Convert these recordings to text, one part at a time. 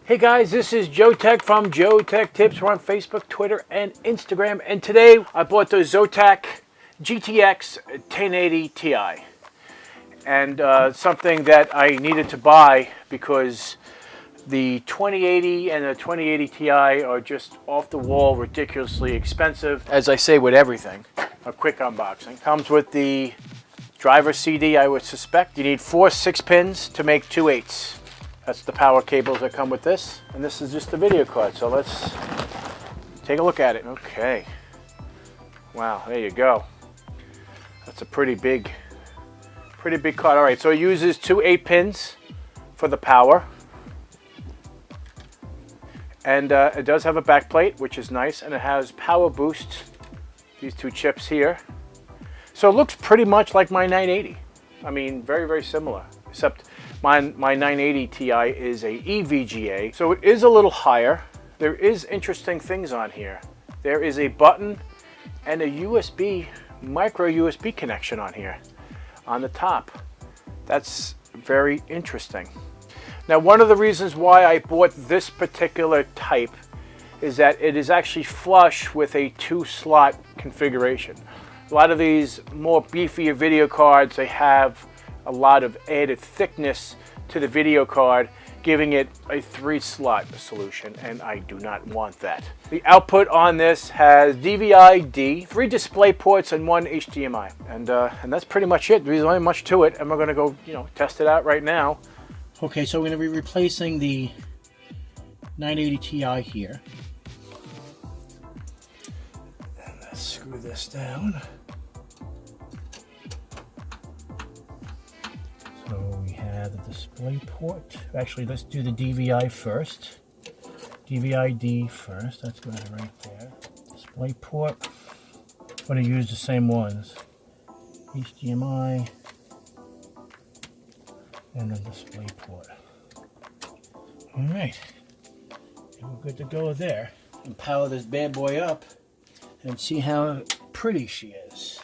Hey guys, this is Joeteck from JoeteckTips. We're on Facebook, Twitter, and Instagram. And today I bought the Zotac GTX 1080 Ti. And something that I needed to buy because the 2080 and the 2080 Ti are just off the wall, ridiculously expensive. As I say with everything, a quick unboxing. Comes with the driver CD, I would suspect. You need 4 6-pins to make 2 8s. That's the power cables that come with this. And this is just the video card. So let's take a look at it. Okay. Wow, there you go. That's a pretty big card. All right, so it uses 2 8-pins for the power. And it does have a back plate, which is nice. And it has power boost, these 2 chips here. So it looks pretty much like my 980. I mean, very, very similar, except my 980 Ti is a EVGA, so it is a little higher. There is interesting things on here. There is a button and a USB, micro USB connection on here, on the top. That's very interesting. Now, one of the reasons why I bought this particular type is that it is actually flush with a 2-slot configuration. A lot of these more beefier video cards, they have a lot of added thickness to the video card, giving it a 3-slot solution, and I do not want that. The output on this has DVI-D, 3 display ports, and 1 HDMI, and that's pretty much it. There's only much to it, and we're going to go, test it out right now. Okay, so we're going to be replacing the 980 Ti here. And let's screw this down. So we have the display port. Actually, let's do the DVI first. DVI-D first. That's going right there. Display port. I'm going to use the same ones. HDMI and the display port. All right. And we're good to go there. And power this bad boy up and see how pretty she is,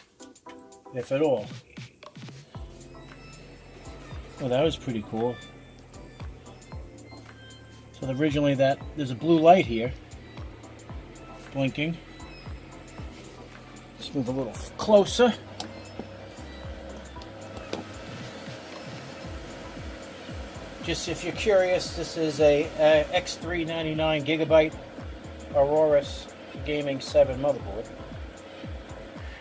if at all. Well, that was pretty cool. So originally there's a blue light here, blinking. Let's move a little closer. Just if you're curious, this is a X399 Gigabyte Aorus Gaming 7 motherboard.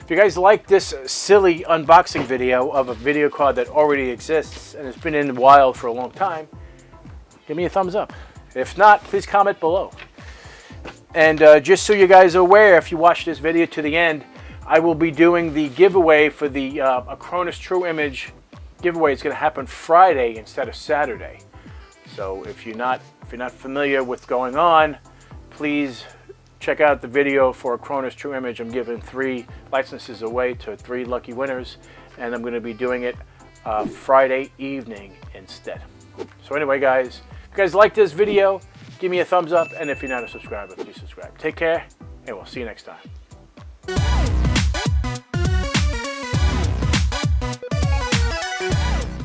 If you guys like this silly unboxing video of a video card that already exists and has been in the wild for a long time, give me a thumbs up. If not, please comment below. And just so you guys are aware, if you watch this video to the end, I will be doing the giveaway for the Acronis True Image giveaway. It's going to happen Friday instead of Saturday. So if you're not familiar with what's going on, please check out the video for Acronis True Image. I'm giving 3 licenses away to 3 lucky winners, and I'm going to be doing it Friday evening instead. So anyway, guys, if you guys like this video, give me a thumbs up, and if you're not a subscriber, please subscribe. Take care, and we'll see you next time.